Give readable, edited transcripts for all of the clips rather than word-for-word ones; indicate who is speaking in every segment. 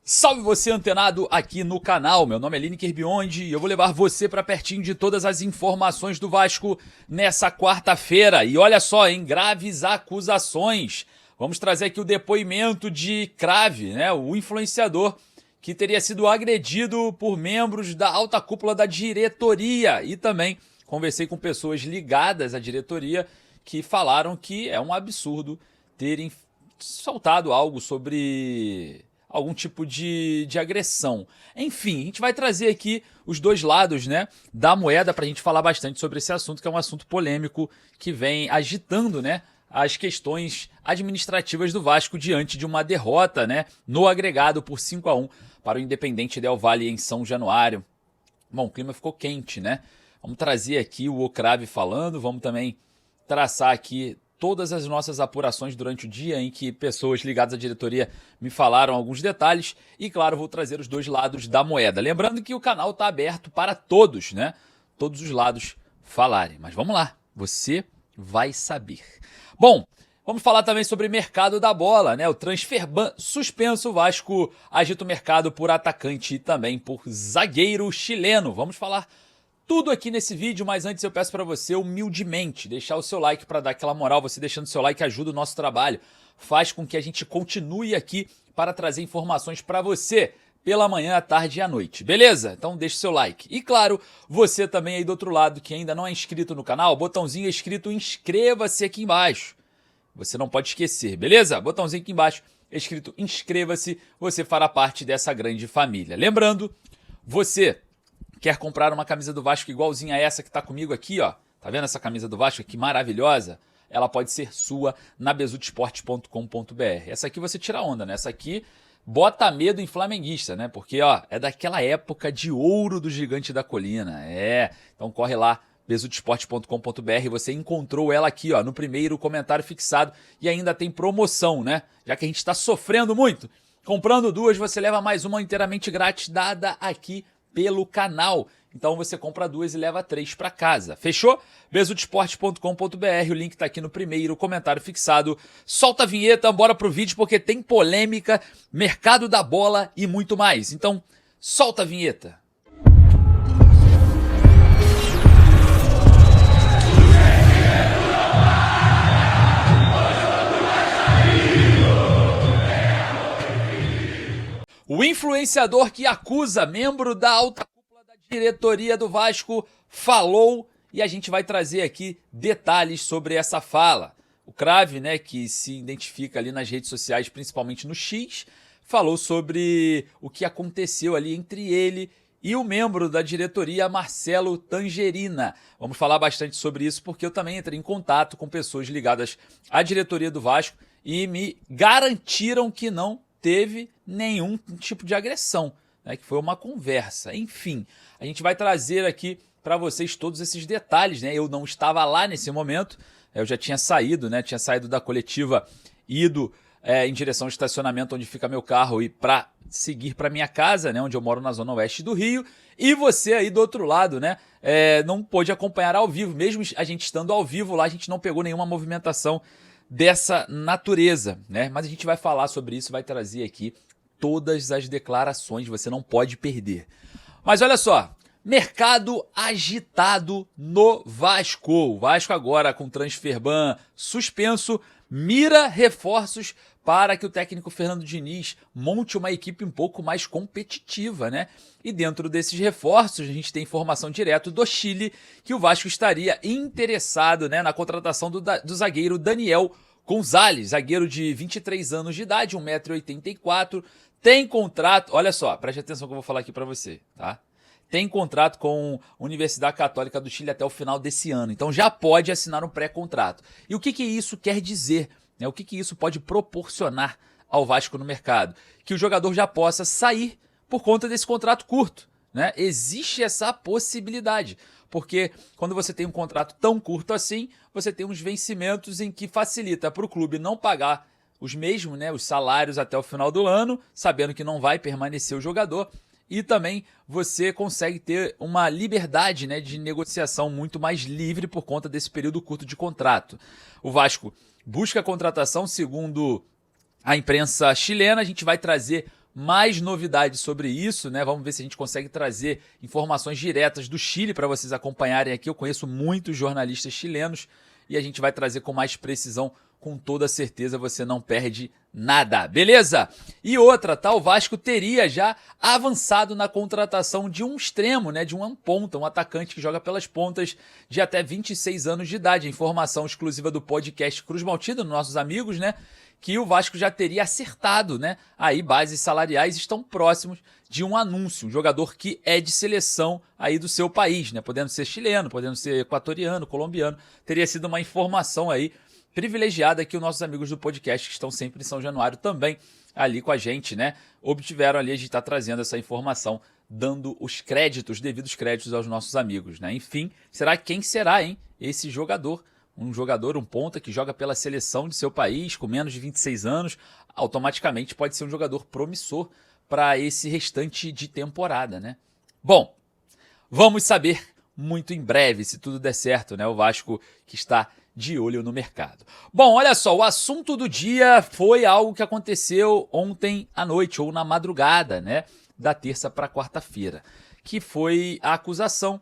Speaker 1: Salve você antenado aqui no canal, meu nome é Lineker Biondi e eu vou levar você para pertinho de todas as informações do Vasco nessa quarta-feira. E olha só, hein, graves acusações. Vamos trazer aqui o depoimento de Crave, né, o influenciador que teria sido agredido por membros da alta cúpula da diretoria. E também conversei com pessoas ligadas à diretoria que falaram que é um absurdo terem soltado algo sobre algum tipo de agressão. Enfim, a gente vai trazer aqui os dois lados, né, da moeda para a gente falar bastante sobre esse assunto, que é um assunto polêmico que vem agitando, né, as questões administrativas do Vasco diante de uma derrota, né, no agregado por 5-1 para o Independente Del Valle em São Januário. Bom, o clima ficou quente, né? Vamos trazer aqui o Crave falando, vamos também traçar aqui todas as nossas apurações durante o dia em que pessoas ligadas à diretoria me falaram alguns detalhes e, claro, vou trazer os dois lados da moeda. Lembrando que o canal está aberto para todos, né? Todos os lados falarem. Mas vamos lá, você vai saber. Bom, vamos falar também sobre mercado da bola, né? O transferban suspenso, o Vasco agita o mercado por atacante e também por zagueiro chileno. Vamos falar tudo aqui nesse vídeo, mas antes eu peço para você humildemente deixar o seu like para dar aquela moral. Você deixando o seu like ajuda o nosso trabalho, faz com que a gente continue aqui para trazer informações para você pela manhã, à tarde e à noite, beleza? Então deixa o seu like. E claro, você também aí do outro lado que ainda não é inscrito no canal, botãozinho escrito inscreva-se aqui embaixo. Você não pode esquecer, beleza? Botãozinho aqui embaixo escrito inscreva-se, você fará parte dessa grande família. Lembrando, você quer comprar uma camisa do Vasco igualzinha a essa que tá comigo aqui, ó? Tá vendo essa camisa do Vasco aqui maravilhosa? Ela pode ser sua na besudesporte.com.br. Essa aqui você tira onda, né? Essa aqui bota medo em flamenguista, né? Porque, ó, é daquela época de ouro do Gigante da Colina. Então corre lá, besudesporte.com.br. Você encontrou ela aqui, ó, no primeiro comentário fixado. E ainda tem promoção, né? Já que a gente tá sofrendo muito. Comprando duas, você leva mais uma inteiramente grátis, dada aqui pelo canal. Então você compra duas e leva três para casa. Fechou? besudesporte.com.br, o link tá aqui no primeiro comentário fixado. Solta a vinheta, bora pro vídeo porque tem polêmica, mercado da bola e muito mais. Então, solta a vinheta. O influenciador que acusa membro da alta cúpula da diretoria do Vasco falou e a gente vai trazer aqui detalhes sobre essa fala. O Crave, né, que se identifica ali nas redes sociais, principalmente no X, falou sobre o que aconteceu ali entre ele e o membro da diretoria, Marcelo Tangerina. Vamos falar bastante sobre isso porque eu também entrei em contato com pessoas ligadas à diretoria do Vasco e me garantiram que não teve nenhum tipo de agressão, né, que foi uma conversa. Enfim, a gente vai trazer aqui para vocês todos esses detalhes, né? Eu não estava lá nesse momento, eu já tinha saído, né? Tinha saído da coletiva, ido em direção ao estacionamento onde fica meu carro e para seguir para minha casa, né? Onde eu moro na zona oeste do Rio. E você aí do outro lado, né? Não pôde acompanhar ao vivo, mesmo a gente estando ao vivo lá, a gente não pegou nenhuma movimentação dessa natureza, né? Mas a gente vai falar sobre isso, vai trazer aqui todas as declarações, você não pode perder. Mas olha só, mercado agitado no Vasco. O Vasco agora com transferban suspenso, mira reforços para que o técnico Fernando Diniz monte uma equipe um pouco mais competitiva, né? E dentro desses reforços, a gente tem informação direto do Chile que o Vasco estaria interessado, né, na contratação do zagueiro Daniel Gonzalez, zagueiro de 23 anos de idade, 1,84 m, tem contrato, olha só, preste atenção que eu vou falar aqui para você, tá? Tem contrato com a Universidade Católica do Chile até o final desse ano, então já pode assinar um pré-contrato. E o que isso quer dizer? O que isso pode proporcionar ao Vasco no mercado? Que o jogador já possa sair por conta desse contrato curto, né? Existe essa possibilidade, porque quando você tem um contrato tão curto assim, você tem uns vencimentos em que facilita para o clube não pagar os mesmos, né, os salários até o final do ano, sabendo que não vai permanecer o jogador, e também você consegue ter uma liberdade, né, de negociação muito mais livre por conta desse período curto de contrato. O Vasco busca a contratação, segundo a imprensa chilena, a gente vai trazer mais novidades sobre isso, né? Vamos ver se a gente consegue trazer informações diretas do Chile para vocês acompanharem aqui. Eu conheço muitos jornalistas chilenos e a gente vai trazer com mais precisão. Com toda certeza você não perde nada, beleza? E outra, tá? O Vasco teria já avançado na contratação de um extremo, né? De um ponta, um atacante que joga pelas pontas de até 26 anos de idade. Informação exclusiva do podcast Cruz Maltida, nossos amigos, né? Que o Vasco já teria acertado, né? Aí bases salariais estão próximos de um anúncio, um jogador que é de seleção aí do seu país, né? Podendo ser chileno, podendo ser equatoriano, colombiano. Teria sido uma informação aí privilegiada que os nossos amigos do podcast, que estão sempre em São Januário também ali com a gente, né? Obtiveram ali, a gente está trazendo essa informação, dando os créditos, devidos créditos aos nossos amigos, né? Enfim, quem será, hein? Esse jogador, um ponta que joga pela seleção de seu país, com menos de 26 anos, automaticamente pode ser um jogador promissor para esse restante de temporada, né? Bom, vamos saber muito em breve, se tudo der certo, né? O Vasco que está de olho no mercado. Bom, olha só, o assunto do dia foi algo que aconteceu ontem à noite, ou na madrugada, né? Da terça para quarta-feira, que foi a acusação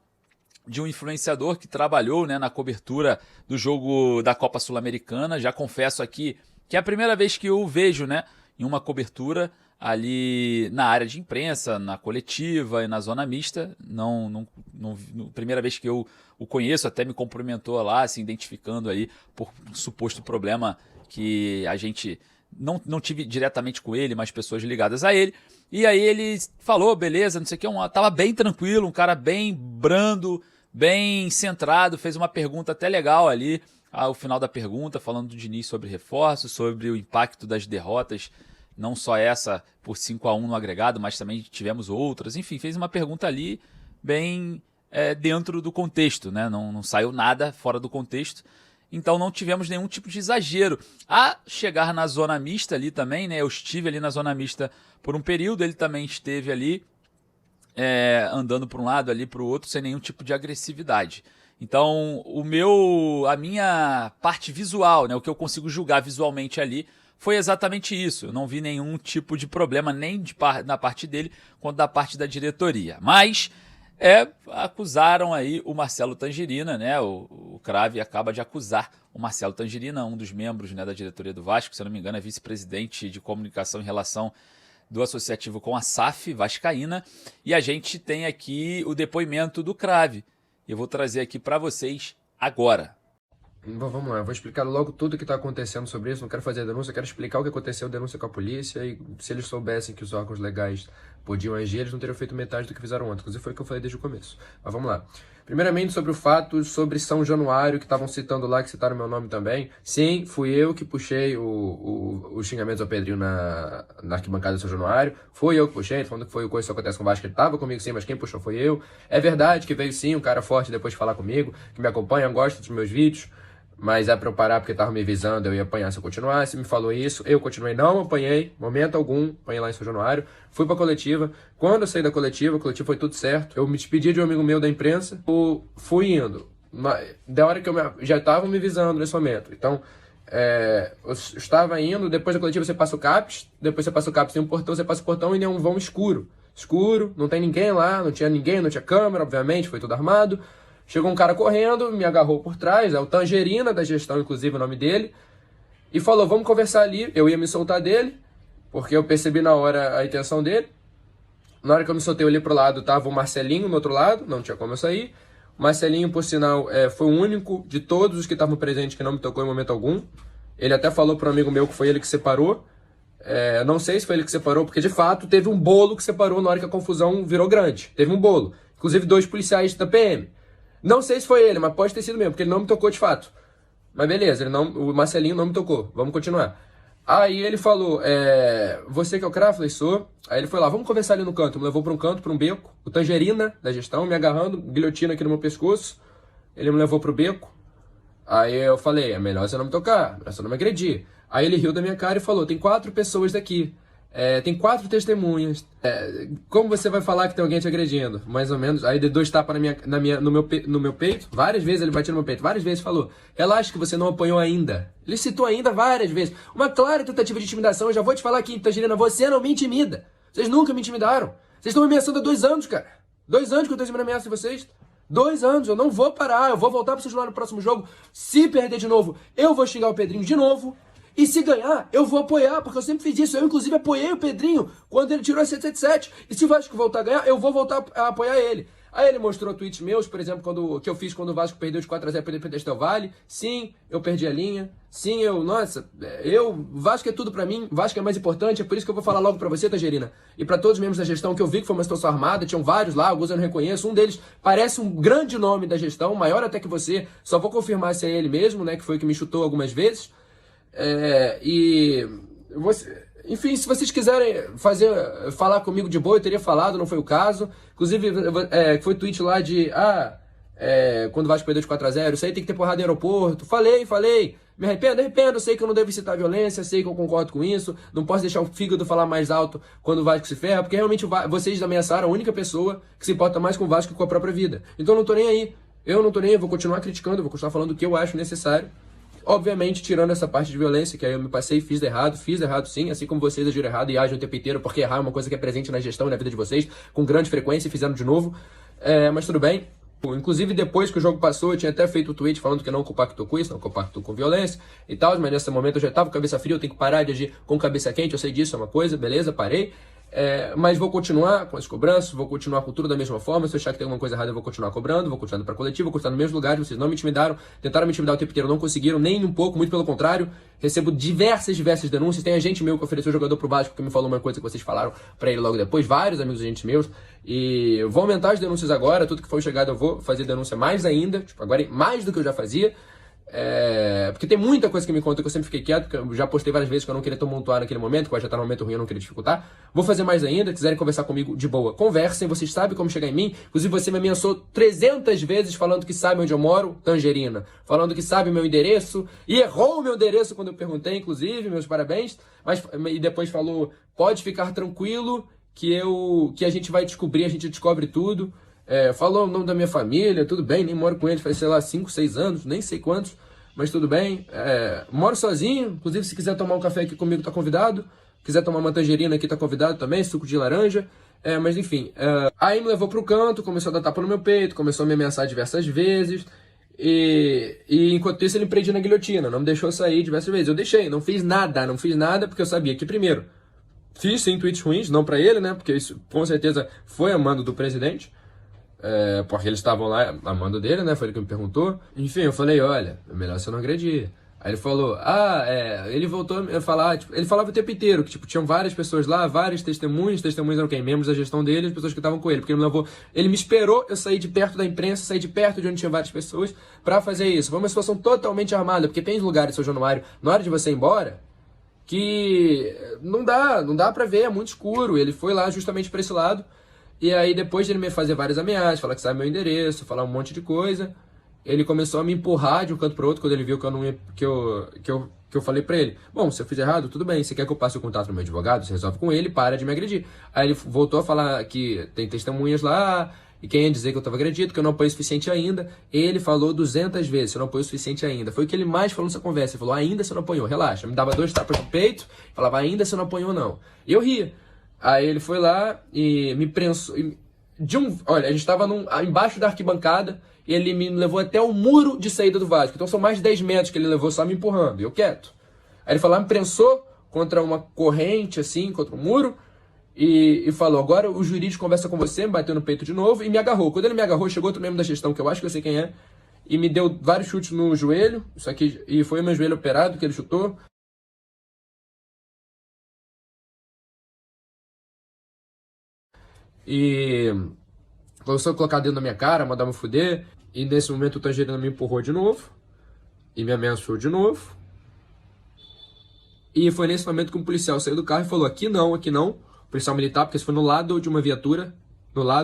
Speaker 1: de um influenciador que trabalhou, né, na cobertura do jogo da Copa Sul-Americana. Já confesso aqui que é a primeira vez que eu o vejo, né, em uma cobertura ali na área de imprensa, na coletiva e na zona mista. Primeira vez que eu o conheço, até me cumprimentou lá, se identificando aí por um suposto problema que a gente não tive diretamente com ele, mas pessoas ligadas a ele. E aí ele falou, beleza, não sei o que, tava bem tranquilo, um cara bem brando, bem centrado, fez uma pergunta até legal ali, ao final da pergunta, falando do Diniz sobre reforços, sobre o impacto das derrotas, não só essa por 5-1 no agregado, mas também tivemos outras. Enfim, fez uma pergunta ali bem dentro do contexto, né? Não saiu nada fora do contexto. Então não tivemos nenhum tipo de exagero. A chegar na zona mista ali também, né? Eu estive ali na zona mista por um período, ele também esteve ali andando para um lado, ali para o outro, sem nenhum tipo de agressividade. Então a minha parte visual, né? O que eu consigo julgar visualmente ali, foi exatamente isso. Eu não vi nenhum tipo de problema, nem da parte dele, quanto da parte da diretoria. Mas acusaram aí o Marcelo Tangerina, né? O Crave acaba de acusar o Marcelo Tangerina, um dos membros, né, da diretoria do Vasco, se eu não me engano, é vice-presidente de comunicação em relação do associativo com a SAF vascaína. E a gente tem aqui o depoimento do Crave. Eu vou trazer aqui para vocês agora.
Speaker 2: Vamos lá, eu vou explicar logo tudo o que está acontecendo sobre isso. Não quero fazer a denúncia, quero explicar o que aconteceu, denúncia com a polícia. E se eles soubessem que os órgãos legais podiam agir, eles não teriam feito metade do que fizeram ontem. Inclusive foi o que eu falei desde o começo. Mas vamos lá. Primeiramente, sobre o fato sobre São Januário, que estavam citando lá, que citaram meu nome também. Sim, fui eu que puxei os xingamentos ao Pedrinho na arquibancada de São Januário. Fui eu que puxei, falando que foi o coisa que acontece com o Vasco, ele estava comigo sim, mas quem puxou foi eu. É verdade que veio sim um cara forte depois de falar comigo, que me acompanha, gosta dos meus vídeos. Mas é pra eu parar porque tava me visando, eu ia apanhar se eu continuasse, me falou isso, eu continuei, não apanhei, momento algum, apanhei lá em São Januário, fui pra coletiva, quando eu saí da coletiva, a coletiva foi tudo certo, eu me despedi de um amigo meu da imprensa, fui indo, da hora que já estavam me visando nesse momento, então, eu estava indo, depois da coletiva você passa o CAPS, depois você passa o CAPS, tem um portão, você passa o portão e é um vão escuro, não tem ninguém lá, não tinha ninguém, não tinha câmera, obviamente, foi tudo armado. Chegou um cara correndo, me agarrou por trás, é o Tangerina da gestão, inclusive o nome dele, e falou, vamos conversar ali. Eu ia me soltar dele, porque eu percebi na hora a intenção dele. Na hora que eu me soltei, eu olhei pro lado, tava o Marcelinho no outro lado, não tinha como eu sair. O Marcelinho, por sinal, foi o único de todos os que estavam presentes que não me tocou em momento algum. Ele até falou para um amigo meu que foi ele que separou. Não sei se foi ele que separou, porque de fato teve um bolo que separou na hora que a confusão virou grande. Teve um bolo, inclusive 2 policiais da PM. Não sei se foi ele, mas pode ter sido mesmo, porque ele não me tocou de fato. Mas beleza, o Marcelinho não me tocou. Vamos continuar. Aí ele falou, você que é o Crave? Falei, sou. Aí ele foi lá, vamos conversar ali no canto. Me levou para um canto, para um beco. O Tangerina, da gestão, me agarrando, guilhotina aqui no meu pescoço. Ele me levou pro beco. Aí eu falei, é melhor você não me tocar, melhor você não me agredir. Aí ele riu da minha cara e falou, tem 4 pessoas daqui. Tem 4 testemunhas. Como você vai falar que tem alguém te agredindo? Mais ou menos. Aí deu 2 tapas no meu peito. Várias vezes ele batia no meu peito. Várias vezes falou, relaxa que você não apanhou ainda. Ele citou ainda várias vezes. Uma clara tentativa de intimidação. Eu já vou te falar aqui, Tangerina, você não me intimida. Vocês nunca me intimidaram. Vocês estão me ameaçando há 2 anos, cara. 2 anos que eu tô recebendo ameaça de vocês. 2 anos, eu não vou parar. Eu vou voltar pra vocês lá no próximo jogo. Se perder de novo, eu vou xingar o Pedrinho de novo. E se ganhar, eu vou apoiar, porque eu sempre fiz isso. Eu, inclusive, apoiei o Pedrinho quando ele tirou a 777. E se o Vasco voltar a ganhar, eu vou voltar a apoiar ele. Aí ele mostrou tweets meus, por exemplo, que eu fiz quando o Vasco perdeu de 4-0 para o Independente Del Valle. Sim, eu perdi a linha. Sim, o Vasco é tudo pra mim. O Vasco é mais importante, é por isso que eu vou falar logo pra você, Tangerina. E pra todos os membros da gestão, que eu vi que foi uma situação armada, tinham vários lá, alguns eu não reconheço. Um deles parece um grande nome da gestão, maior até que você. Só vou confirmar se é ele mesmo, né, que foi o que me chutou algumas vezes. Enfim, se vocês quiserem falar comigo de boa, eu teria falado, não foi o caso. Inclusive, foi tweet lá de, quando o Vasco perdeu de 4-0, isso aí tem que ter porrada em aeroporto. Falei. Me arrependo, sei que eu não devo incitar violência, sei que eu concordo com isso. Não posso deixar o fígado falar mais alto quando o Vasco se ferra, porque realmente vocês ameaçaram a única pessoa que se importa mais com o Vasco que com a própria vida. Então eu não tô nem aí. Eu vou continuar criticando, vou continuar falando o que eu acho necessário. Obviamente, tirando essa parte de violência, que aí eu me passei e fiz errado sim, assim como vocês agiram errado e agem o tempo inteiro, porque errar é uma coisa que é presente na gestão e na vida de vocês, com grande frequência, e fizeram de novo, mas tudo bem. Inclusive, depois que o jogo passou, eu tinha até feito o tweet falando que não compactou com isso, não compactou com violência e tal, mas nesse momento eu já tava com cabeça fria, eu tenho que parar de agir com cabeça quente, eu sei disso, é uma coisa, beleza, parei. Mas vou continuar com as cobranças, vou continuar com tudo da mesma forma. Se eu achar que tem alguma coisa errada, eu vou continuar cobrando, vou continuar indo pra coletivo, vou continuar no mesmo lugar. Vocês não me intimidaram, tentaram me intimidar o tempo inteiro, não conseguiram, nem um pouco, muito pelo contrário. Recebo diversas denúncias. Tem agente meu que ofereceu jogador pro Vasco que me falou uma coisa que vocês falaram pra ele logo depois, vários amigos agentes meus. E eu vou aumentar as denúncias agora, tudo que for chegado eu vou fazer denúncia mais ainda, tipo, agora mais do que eu já fazia. Porque tem muita coisa que me conta que eu sempre fiquei quieto, porque eu já postei várias vezes que eu não queria tumultuar naquele momento, que eu já tá num momento ruim, eu não queria dificultar. Vou fazer mais ainda, se quiserem conversar comigo de boa, conversem, vocês sabem como chegar em mim. Inclusive você me ameaçou 300 vezes falando que sabe onde eu moro, Tangerina, falando que sabe meu endereço, e errou o meu endereço quando eu perguntei, inclusive, meus parabéns, e depois falou, pode ficar tranquilo que a gente vai descobrir, a gente descobre tudo. Falou o nome da minha família, tudo bem, nem moro com eles faz, sei lá, 5, 6 anos, nem sei quantos, mas tudo bem. Moro sozinho, inclusive se quiser tomar um café aqui comigo tá convidado, quiser tomar uma tangerina aqui tá convidado também, suco de laranja, mas enfim. Aí me levou pro canto, começou a dar tapa no meu peito, começou a me ameaçar diversas vezes, e enquanto isso ele me prendia na guilhotina, não me deixou sair diversas vezes. Eu deixei, não fiz nada, porque eu sabia que primeiro, fiz sim tweets ruins, não pra ele, né, porque isso com certeza foi a mando do presidente. Porque eles estavam lá, a mando dele, né? Foi ele que me perguntou. Enfim, eu falei, olha, é melhor você não agredir. Aí ele falou, ele voltou a falar, tipo, ele falava o tempo inteiro, que tipo, tinham várias pessoas lá, vários testemunhos eram quem? Membros da gestão dele, as pessoas que estavam com ele, porque ele me esperou eu sair de perto da imprensa, sair de perto de onde tinha várias pessoas, pra fazer isso. Foi uma situação totalmente armada, porque tem lugares, São Januário, na hora de você ir embora, que não dá pra ver, é muito escuro. Ele foi lá justamente pra esse lado. E aí, depois de ele me fazer várias ameaças, falar que sabe meu endereço, falar um monte de coisa, ele começou a me empurrar de um canto pro outro quando ele viu que eu não ia, que eu falei pra ele, bom, se eu fiz errado, tudo bem, você quer que eu passe o contato do meu advogado, você resolve com ele, para de me agredir. Aí ele voltou a falar que tem testemunhas lá, e quem ia dizer que eu tava agredido, que eu não apoio o suficiente ainda. Ele falou 200 vezes, eu não apoio o suficiente ainda. Foi o que ele mais falou nessa conversa, ele falou, ainda você não apoiou, relaxa. Me dava 2 tapas no peito, falava, ainda você não apoiou não. E eu ria. Aí ele foi lá e me prensou. Olha, a gente tava embaixo da arquibancada e ele me levou até o muro de saída do Vasco. Então são mais de 10 metros que ele levou só me empurrando, e eu quieto. Aí ele foi lá, me prensou contra uma corrente, assim, contra um muro, e falou, agora o jurídico conversa com você, me bateu no peito de novo e me agarrou. Quando ele me agarrou, chegou outro membro da gestão, que eu acho que eu sei quem é, e me deu vários chutes no joelho, isso aqui, e foi o meu joelho operado que ele chutou. E começou a colocar dedo na minha cara, mandar me fuder. E nesse momento o Tangerina me empurrou de novo. E me ameaçou de novo. E foi nesse momento que um policial saiu do carro e falou, aqui não. O policial militar, porque isso foi no lado de uma viatura.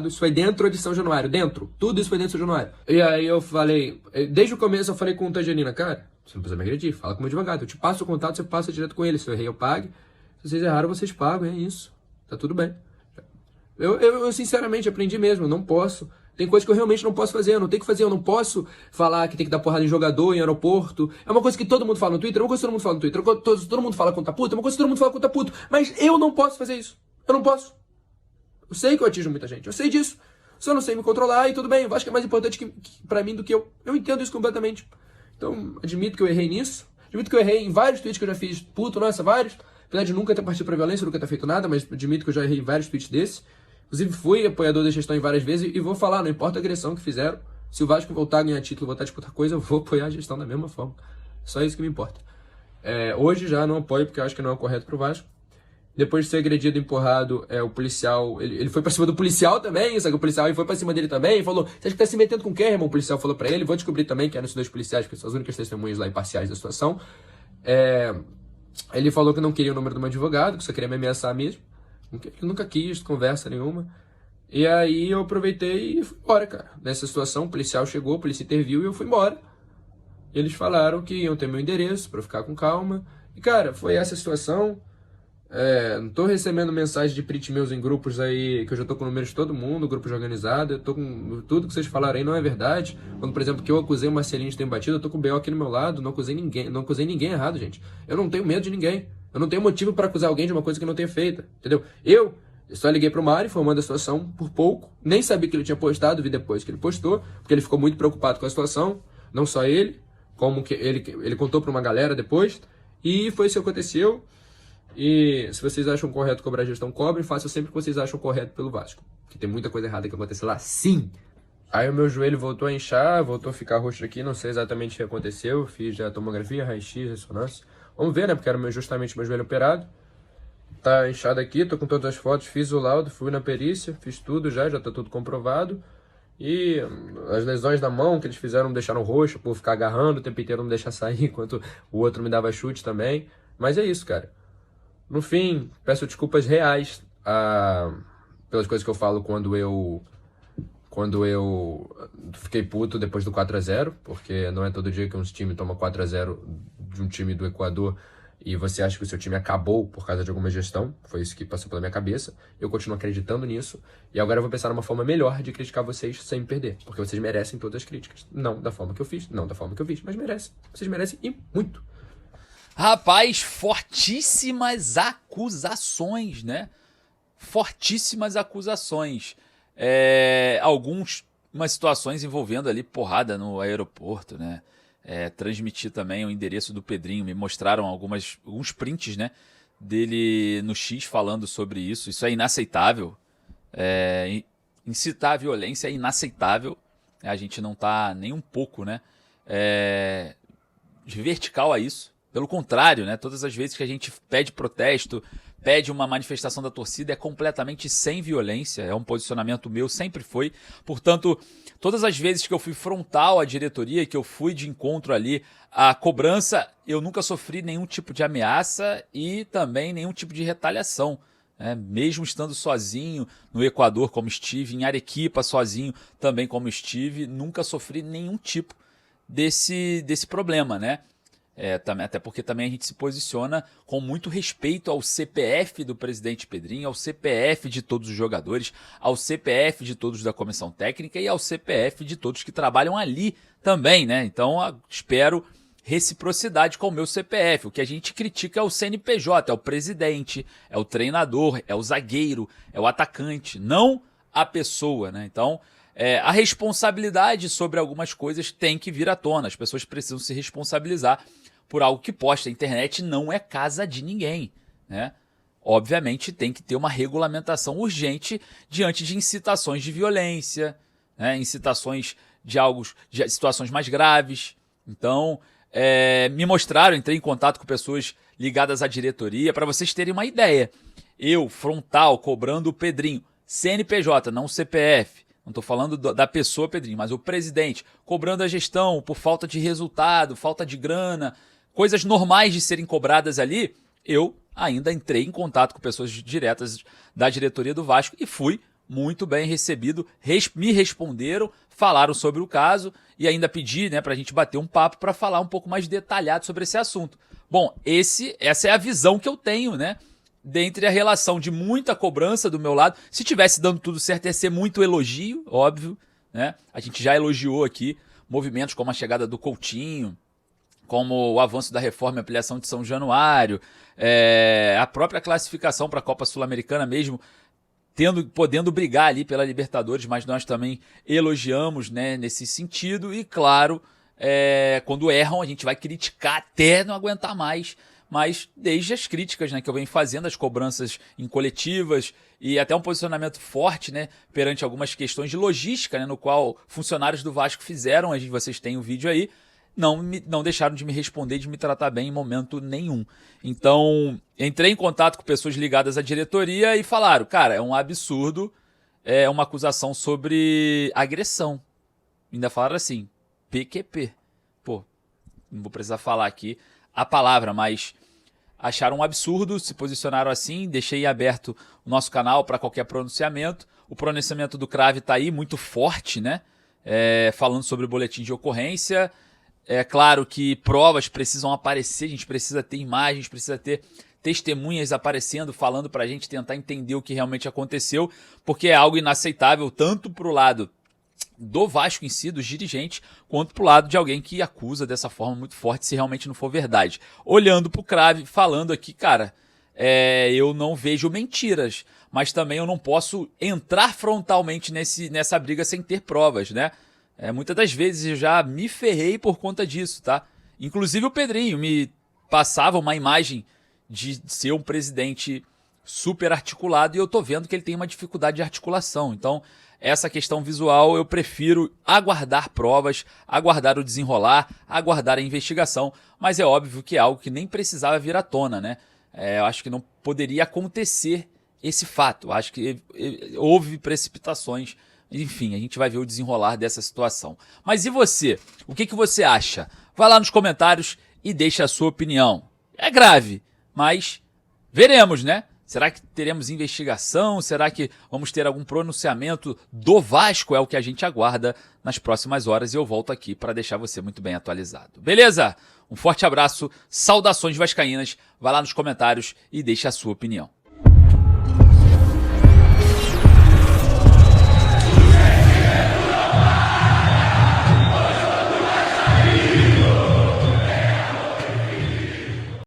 Speaker 2: Isso foi dentro de São Januário, dentro. Tudo isso foi dentro de São Januário. E aí eu falei, desde o começo eu falei com o Tangerina, cara, você não precisa me agredir, fala com o meu advogado. Eu te passo o contato, você passa direto com ele. Se eu errei, eu pague. Se vocês erraram, vocês pagam, é isso. Tá tudo bem. Eu sinceramente aprendi mesmo, eu não posso. Tem coisas que eu realmente não posso fazer, eu não tenho que fazer, eu não posso falar que tem que dar porrada em jogador, em aeroporto. É uma coisa que todo mundo fala no Twitter, é uma coisa que todo mundo fala no Twitter, todo mundo fala contra puto, é uma coisa que todo mundo fala contra puto, mas eu não posso fazer isso. Eu não posso. Eu sei que eu atinjo muita gente, eu sei disso. Só não sei me controlar e tudo bem, o Vasco é mais importante pra mim do que eu. Eu entendo isso completamente. Então, admito que eu errei nisso. Admito que eu errei em vários tweets que eu já fiz. Puto, nossa, vários. Apesar de nunca ter partido pra violência, nunca ter feito nada, mas admito que eu já errei em vários tweets desses. Inclusive, fui apoiador da gestão em várias vezes e vou falar, não importa a agressão que fizeram. Se o Vasco voltar a ganhar título, voltar a disputar coisa, eu vou apoiar a gestão da mesma forma. Só isso que me importa. Hoje já não apoio, porque eu acho que não é o correto pro Vasco. Depois de ser agredido, empurrado, o policial... Ele foi pra cima do policial também, só que o policial foi pra cima dele também e falou: você acha que tá se metendo com quem, irmão? O policial falou pra ele. Vou descobrir também que eram esses dois policiais, porque são as únicas testemunhas lá imparciais da situação. Ele falou que não queria o número de um advogado, que só queria me ameaçar mesmo. Ele nunca quis conversa nenhuma. E aí eu aproveitei e fui embora, cara. Nessa situação, o policial chegou, a polícia interviu e eu fui embora. E eles falaram que iam ter meu endereço pra eu ficar com calma. E, cara, foi essa situação. Não tô recebendo mensagem de print meus em grupos aí, que eu já tô com números de todo mundo, grupos organizados. Eu tô com tudo que vocês falaram aí, não é verdade. Quando, por exemplo, que eu acusei o Marcelinho de ter batido, eu tô com o B.O. aqui no meu lado, não acusei ninguém errado, gente. Eu não tenho medo de ninguém. Eu não tenho motivo pra acusar alguém de uma coisa que não tenha feita, entendeu? Eu só liguei pro Mário, informando a situação por pouco. Nem sabia que ele tinha postado, vi depois que ele postou, porque ele ficou muito preocupado com a situação. Não só ele, como que ele contou pra uma galera depois. E foi isso que aconteceu. E se vocês acham correto cobrar a gestão, cobrem. Façam sempre o que vocês acham correto pelo Vasco. Que tem muita coisa errada que acontece lá, sim. Aí o meu joelho voltou a inchar, voltou a ficar roxo aqui. Não sei exatamente o que aconteceu. Fiz a tomografia, raio-x, ressonância. Vamos ver, né? Porque era justamente meu joelho operado. Tá inchado aqui, tô com todas as fotos. Fiz o laudo, fui na perícia. Fiz tudo já tá tudo comprovado. E as lesões da mão que eles fizeram me deixaram roxo, por ficar agarrando o tempo inteiro, não me deixar sair, enquanto o outro me dava chute também. Mas é isso, cara. No fim, peço desculpas reais pelas coisas que eu falo quando eu fiquei puto depois do 4-0, porque não é todo dia que um time toma 4-0 de um time do Equador e você acha que o seu time acabou por causa de alguma gestão. Foi isso que passou pela minha cabeça. Eu continuo acreditando nisso. E agora eu vou pensar numa forma melhor de criticar vocês sem me perder. Porque vocês merecem todas as críticas. Não da forma que eu fiz, mas merecem. Vocês merecem e muito.
Speaker 1: Rapaz, fortíssimas acusações, né? Fortíssimas acusações. Algumas situações envolvendo ali porrada no aeroporto, né? Transmitir também o endereço do Pedrinho. Me mostraram alguns prints, né? Dele no X falando sobre isso. Isso é inaceitável. Incitar a violência é inaceitável. A gente não tá nem um pouco, né? Vertical a isso. Pelo contrário, né? Todas as vezes que a gente pede protesto, pede uma manifestação da torcida, é completamente sem violência. É um posicionamento meu, sempre foi. Portanto, todas as vezes que eu fui frontal à diretoria, que eu fui de encontro ali à cobrança, eu nunca sofri nenhum tipo de ameaça e também nenhum tipo de retaliação. Mesmo estando sozinho no Equador, como estive, em Arequipa sozinho, também como estive, nunca sofri nenhum tipo desse problema, né? Até porque também a gente se posiciona com muito respeito ao CPF do presidente Pedrinho, ao CPF de todos os jogadores, ao CPF de todos da comissão técnica e ao CPF de todos que trabalham ali também, né? Então espero reciprocidade com o meu CPF. O que a gente critica é o CNPJ, é o presidente, é o treinador, é o zagueiro, é o atacante, não a pessoa, né? Então a responsabilidade sobre algumas coisas tem que vir à tona. As pessoas precisam se responsabilizar por algo que posta. A internet não é casa de ninguém, né? Obviamente tem que ter uma regulamentação urgente diante de incitações de violência, né? Incitações de situações mais graves. Então, me mostraram, entrei em contato com pessoas ligadas à diretoria, para vocês terem uma ideia. Eu, frontal, cobrando o Pedrinho, CNPJ, não CPF. Não estou falando da pessoa Pedrinho, mas o presidente, cobrando a gestão por falta de resultado, falta de grana, coisas normais de serem cobradas ali. Eu ainda entrei em contato com pessoas diretas da diretoria do Vasco e fui muito bem recebido. Me responderam, falaram sobre o caso e ainda pedi, né, para a gente bater um papo para falar um pouco mais detalhado sobre esse assunto. Bom, essa é a visão que eu tenho, né? Dentre a relação de muita cobrança do meu lado. Se tivesse dando tudo certo, ia ser muito elogio, óbvio, né? A gente já elogiou aqui movimentos como a chegada do Coutinho, como o avanço da reforma e ampliação de São Januário, a própria classificação para a Copa Sul-Americana mesmo, podendo brigar ali pela Libertadores, mas nós também elogiamos, né, nesse sentido. E claro, quando erram a gente vai criticar até não aguentar mais, mas desde as críticas, né, que eu venho fazendo, as cobranças em coletivas e até um posicionamento forte, né, perante algumas questões de logística, né, no qual funcionários do Vasco fizeram, vocês têm o vídeo aí, não deixaram de me responder, de me tratar bem em momento nenhum. Então, entrei em contato com pessoas ligadas à diretoria e falaram, cara, é um absurdo, é uma acusação sobre agressão. Ainda falaram assim, PQP. Pô, não vou precisar falar aqui a palavra, mas acharam um absurdo, se posicionaram assim, deixei aberto o nosso canal para qualquer pronunciamento. O pronunciamento do CRAV tá aí, muito forte, né? Falando sobre o boletim de ocorrência. É claro que provas precisam aparecer, a gente precisa ter imagens, precisa ter testemunhas aparecendo, falando pra gente tentar entender o que realmente aconteceu, porque é algo inaceitável tanto pro lado do Vasco em si, dos dirigentes, quanto pro lado de alguém que acusa dessa forma muito forte, se realmente não for verdade. Olhando pro CRAV, falando aqui, cara, eu não vejo mentiras, mas também eu não posso entrar frontalmente nessa briga sem ter provas, né? Muitas das vezes eu já me ferrei por conta disso, tá? Inclusive o Pedrinho me passava uma imagem de ser um presidente super articulado e eu tô vendo que ele tem uma dificuldade de articulação. Então, essa questão visual eu prefiro aguardar provas, aguardar o desenrolar, aguardar a investigação, mas é óbvio que é algo que nem precisava vir à tona, né? Eu acho que não poderia acontecer esse fato. Eu acho que houve precipitações. Enfim, a gente vai ver o desenrolar dessa situação. Mas e você? O que você acha? Vai lá nos comentários e deixa a sua opinião. É grave, mas veremos, né? Será que teremos investigação? Será que vamos ter algum pronunciamento do Vasco? É o que a gente aguarda nas próximas horas e eu volto aqui para deixar você muito bem atualizado. Beleza? Um forte abraço, saudações vascaínas. Vai lá nos comentários e deixa a sua opinião.